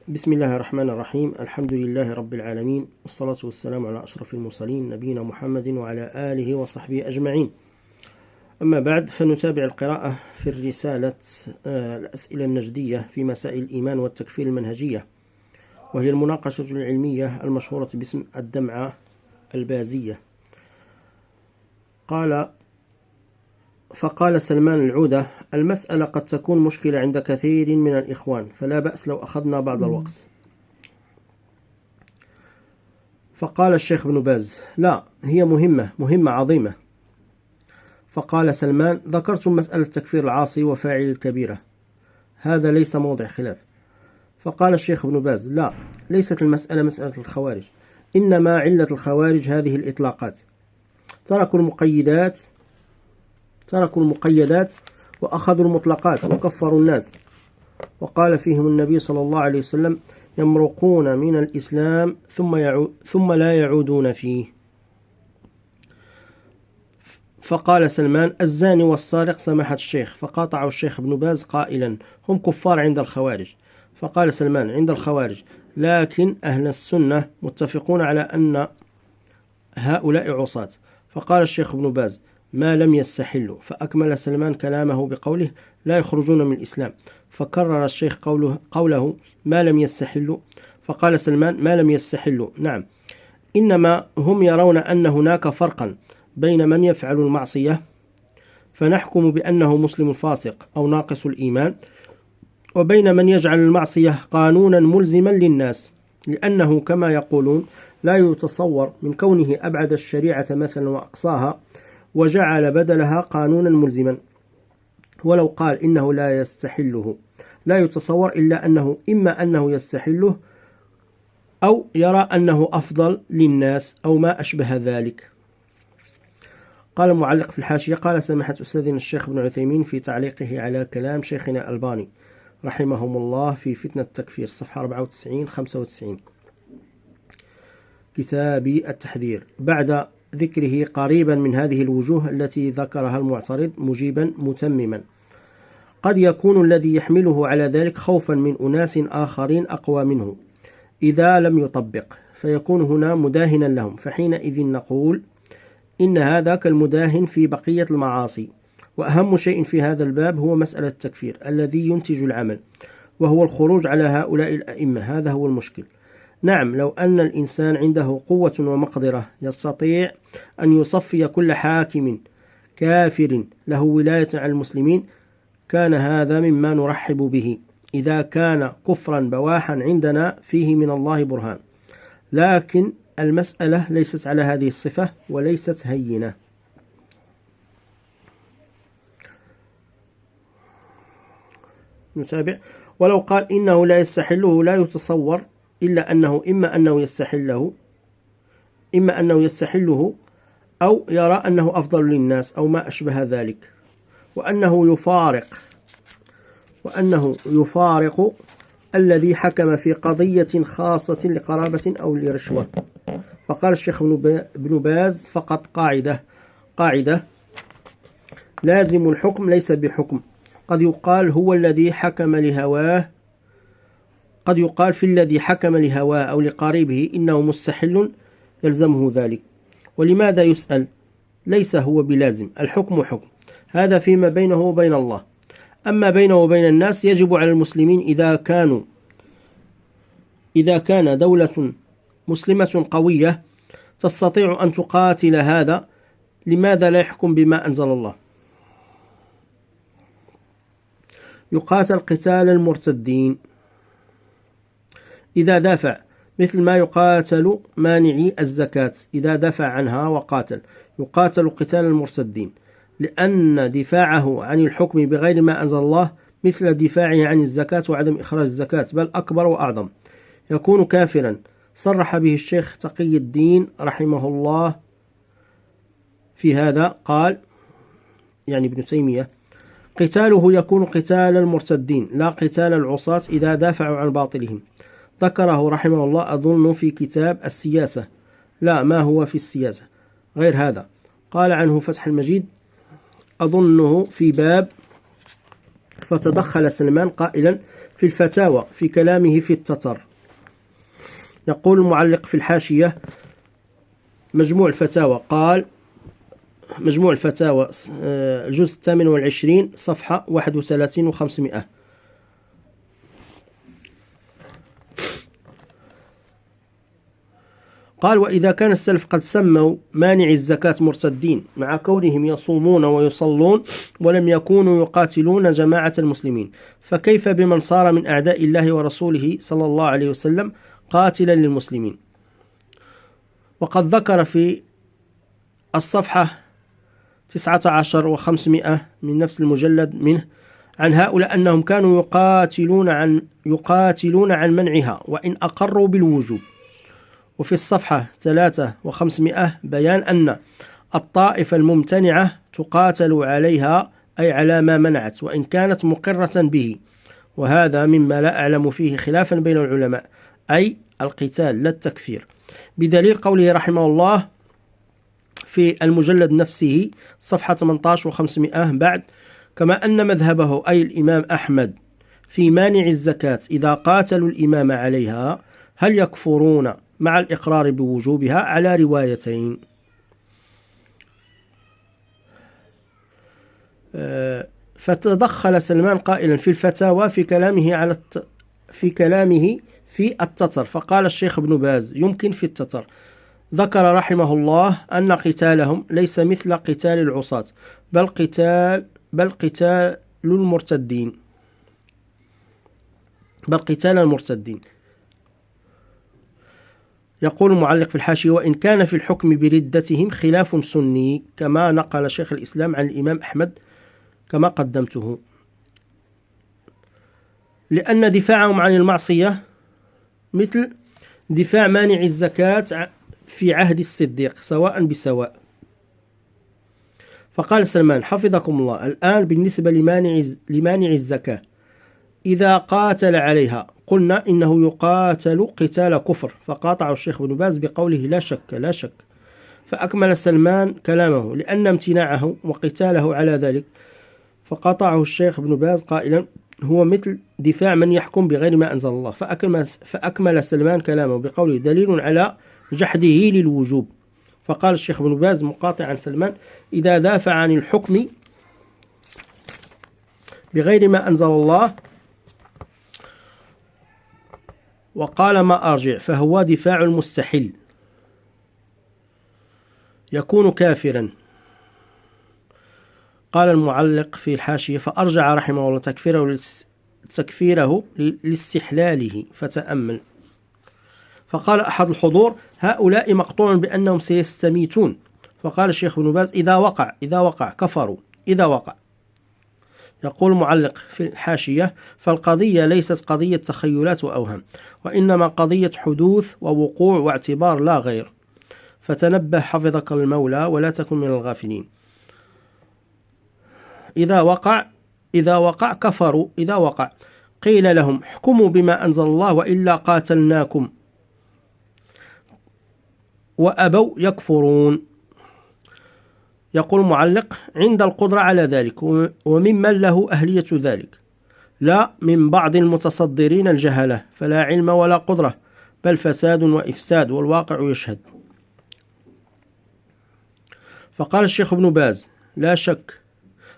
بسم الله الرحمن الرحيم. الحمد لله رب العالمين، والصلاة والسلام على أشرف المرسلين نبينا محمد وعلى آله وصحبه أجمعين. أما بعد، فنتابع القراءة في الرسالة الأسئلة النجدية في مسائل الإيمان والتكفير المنهجية، وهي المناقشة العلمية المشهورة باسم الدمعة البازية. فقال سلمان العودة: المسألة قد تكون مشكلة عند كثير من الإخوان، فلا بأس لو أخذنا بعض الوقت. فقال الشيخ ابن باز: لا، هي مهمة عظيمة. فقال سلمان: ذكرتم مسألة تكفير العاصي وفاعل الكبيرة، هذا ليس موضع خلاف. فقال الشيخ ابن باز: لا، ليست المسألة مسألة الخوارج، إنما علة الخوارج هذه الإطلاقات، تركوا المقيدات وأخذوا المطلقات وكفروا الناس، وقال فيهم النبي صلى الله عليه وسلم: يمرقون من الإسلام ثم لا يعودون فيه. فقال سلمان: الزاني والسارق سماحة الشيخ. فقاطعوا الشيخ ابن باز قائلا: هم كفار عند الخوارج. فقال سلمان: عند الخوارج، لكن أهل السنة متفقون على أن هؤلاء عصاة. فقال الشيخ ابن باز: ما لم يستحلوا. فأكمل سلمان كلامه بقوله: لا يخرجون من الإسلام. فكرر الشيخ قوله ما لم يستحلوا. فقال سلمان: ما لم يستحلوا، نعم، إنما هم يرون أن هناك فرقا بين من يفعل المعصية فنحكم بأنه مسلم فاسق أو ناقص الإيمان، وبين من يجعل المعصية قانونا ملزما للناس، لأنه كما يقولون لا يتصور من كونه أبعد الشريعة مثلا وأقصاها وجعل بدلها قانونا ملزما. ولو قال إنه لا يستحله، لا يتصور إلا أنه إما أنه يستحله أو يرى أنه أفضل للناس أو ما أشبه ذلك. قال المعلق في الحاشية: قال سماحة أستاذنا الشيخ ابن عثيمين في تعليقه على كلام شيخنا الألباني رحمهم الله في فتنة التكفير، صفحة 94-95، كتاب التحذير، بعد ذكره قريبا من هذه الوجوه التي ذكرها المعترض، مجيبا متمما: قد يكون الذي يحمله على ذلك خوفا من أناس آخرين أقوى منه إذا لم يطبق، فيكون هنا مداهنا لهم، فحينئذ نقول إن هذا كالمداهن في بقية المعاصي. وأهم شيء في هذا الباب هو مسألة التكفير الذي ينتج العمل، وهو الخروج على هؤلاء الأئمة، هذا هو المشكل. نعم، لو أن الإنسان عنده قوة ومقدرة يستطيع أن يصفي كل حاكم كافر له ولاية على المسلمين كان هذا مما نرحب به، إذا كان كفرا بواحا عندنا فيه من الله برهان، لكن المسألة ليست على هذه الصفة وليست هينة. نتابع: ولو قال إنه لا يستحله، لا يتصور إلا أنه إما أنه يستحله أو يرى أنه أفضل للناس أو ما أشبه ذلك، وأنه يفارق الذي حكم في قضية خاصة لقرابة أو لرشوة. فقال الشيخ ابن باز: فقط قاعدة: لازم الحكم ليس بحكم. قد يقال هو الذي حكم لهواه، قد يقال في الذي حكم لهواه أو لقريبه إنه مستحل يلزمه ذلك. ولماذا يسأل؟ ليس هو بلازم، الحكم حكم، هذا فيما بينه وبين الله. أما بينه وبين الناس يجب على المسلمين إذا كان دولة مسلمة قوية تستطيع أن تقاتل هذا، لماذا لا يحكم بما أنزل الله؟ يقاتل قتال المرتدين إذا دافع، مثل ما يقاتل مانعي الزكاة إذا دافع عنها وقاتل، يقاتل قتال المرتدين، لأن دفاعه عن الحكم بغير ما أنزل الله مثل دفاعه عن الزكاة وعدم إخراج الزكاة، بل أكبر وأعظم، يكون كافرا. صرح به الشيخ تقي الدين رحمه الله في هذا، قال يعني ابن تيمية: قتاله يكون قتال المرتدين لا قتال العصاة إذا دافعوا عن باطلهم. ذكره رحمه الله أظن في كتاب السياسة، لا، ما هو في السياسة غير هذا. قال عنه فتح المجيد أظنه في باب: فتدخل سلمان قائلا: في الفتاوى في كلامه في التتر. يقول المعلق في الحاشية: مجموع الفتاوى، قال: مجموع الفتاوى الجزء 28 صفحة 31 و500. قال: وإذا كان السلف قد سموا مانع الزكاة مرتدين مع كونهم يصومون ويصلون ولم يكونوا يقاتلون جماعة المسلمين، فكيف بمن صار من أعداء الله ورسوله صلى الله عليه وسلم قاتلا للمسلمين؟ وقد ذكر في الصفحة 19 و500 من نفس المجلد منه عن هؤلاء أنهم كانوا يقاتلون عن منعها وإن أقروا بالوجوب. وفي الصفحة 3 و500 بيان أن الطائفة الممتنعة تقاتل عليها، أي على ما منعت، وإن كانت مقرة به، وهذا مما لا أعلم فيه خلافا بين العلماء، أي القتال لا التكفير، بدليل قوله رحمه الله في المجلد نفسه صفحة 18 و500 بعد: كما أن مذهبه أي الإمام أحمد في مانع الزكاة إذا قاتلوا الإمام عليها هل يكفرون مع الإقرار بوجوبها على روايتين. فتدخل سلمان قائلا في الفتاوى في كلامه في التتر، فقال الشيخ ابن باز: يمكن في التتر. ذكر رحمه الله أن قتالهم ليس مثل قتال العصاة، بل قتال المرتدين. يقول المعلق في الحاشية: وإن كان في الحكم بردتهم خلاف سني كما نقل شيخ الإسلام عن الإمام أحمد كما قدمته، لأن دفاعهم عن المعصية مثل دفاع مانع الزكاة في عهد الصديق سواء بسواء. فقال سلمان حفظكم الله: الآن بالنسبة لمانع الزكاة إذا قاتل عليها قلنا إنه يقاتل قتال كفر، فقاطع الشيخ ابن باز بقوله: لا شك. فأكمل سلمان كلامه لأن امتناعه وقتاله على ذلك، فقاطعه الشيخ ابن باز قائلا: هو مثل دفاع من يحكم بغير ما أنزل الله. فأكمل سلمان كلامه بقوله: دليل على جحده للوجوب. فقال الشيخ ابن باز مقاطعا سلمان: إذا دافع عن الحكم بغير ما أنزل الله وقال ما أرجع فهو دفاع المستحيل يكون كافرا. قال المعلق في الحاشية: فأرجع رحمه الله تكفيره لاستحلاله، فتأمل. فقال أحد الحضور: هؤلاء مقطوع بأنهم سيستميتون. فقال الشيخ ابن باز: إذا وقع كفروا إذا وقع. يقول المعلق في الحاشية: فالقضية ليست قضية تخيلات وأوهام، وإنما قضية حدوث ووقوع واعتبار لا غير، فتنبه حفظك المولى ولا تكن من الغافلين. إذا وقع كفروا إذا وقع، قيل لهم: احكموا بما أنزل الله وإلا قاتلناكم، وأبوا يكفرون. يقول المعلق: عند القدرة على ذلك وممن له أهلية ذلك، لا من بعض المتصدرين الجهلة، فلا علم ولا قدرة، بل فساد وإفساد، والواقع يشهد. فقال الشيخ ابن باز: لا شك.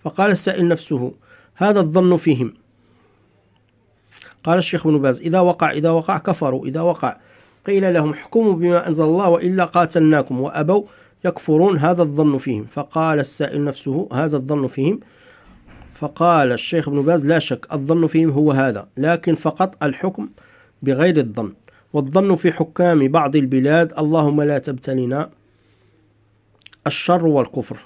فقال السائل نفسه: هذا الظن فيهم. قال الشيخ ابن باز: إذا وقع كفروا إذا وقع، قيل لهم: احكموا بما أنزل الله وإلا قاتلناكم، وأبوا يكفرون، هذا الظن فيهم. فقال السائل نفسه: هذا الظن فيهم. فقال الشيخ ابن باز: لا شك، الظن فيهم هو هذا، لكن فقط الحكم بغير الظن، والظن في حكام بعض البلاد، اللهم لا تبتلنا الشر والكفر.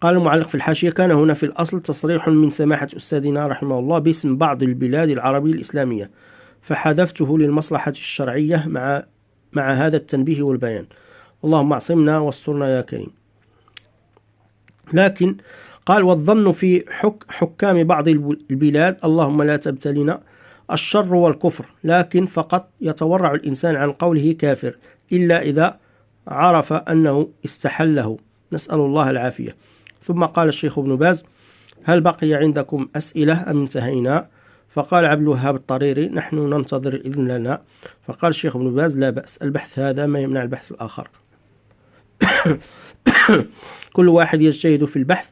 قال المعلق في الحاشية: كان هنا في الأصل تصريح من سماحة أستاذنا رحمه الله باسم بعض البلاد العربية الإسلامية، فحذفته للمصلحة الشرعية مع هذا التنبيه والبيان. اللهم اعصمنا واسترنا يا كريم. لكن قال: والظن في حكام بعض البلاد، اللهم لا تبتلنا الشر والكفر، لكن فقط يتورع الإنسان عن قوله كافر إلا إذا عرف أنه استحله، نسأل الله العافية. ثم قال الشيخ ابن باز: هل بقي عندكم أسئلة أم انتهينا؟ فقال عبد الوهاب الطريري: نحن ننتظر الإذن لنا. فقال الشيخ ابن باز: لا بأس، البحث هذا ما يمنع البحث الآخر. كل واحد يجتهد في البحث،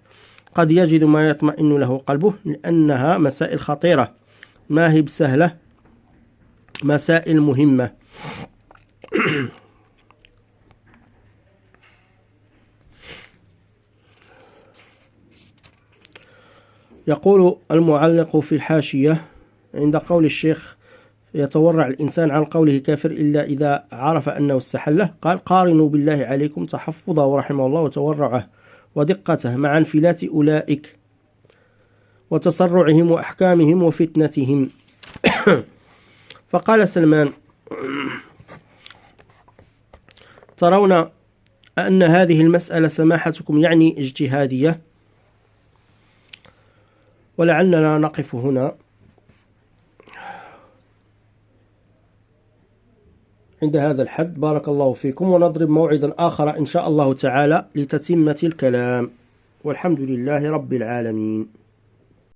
قد يجد ما يطمئن له قلبه، لأنها مسائل خطيرة، ما هي بسهلة، مسائل مهمة. يقول المعلق في الحاشية: عند قول الشيخ: يتورع الإنسان عن قوله كافر إلا إذا عرف أنه استحله، قال: قارنوا بالله عليكم تحفظه رحمه الله وتورعه ودقته مع انفلات أولئك وتسرعهم وأحكامهم وفتنتهم. فقال سلمان: ترون أن هذه المسألة سماحتكم يعني اجتهادية، ولعلنا نقف هنا عند هذا الحد. بارك الله فيكم، ونضرب موعدا آخر إن شاء الله تعالى لتتمة الكلام، والحمد لله رب العالمين.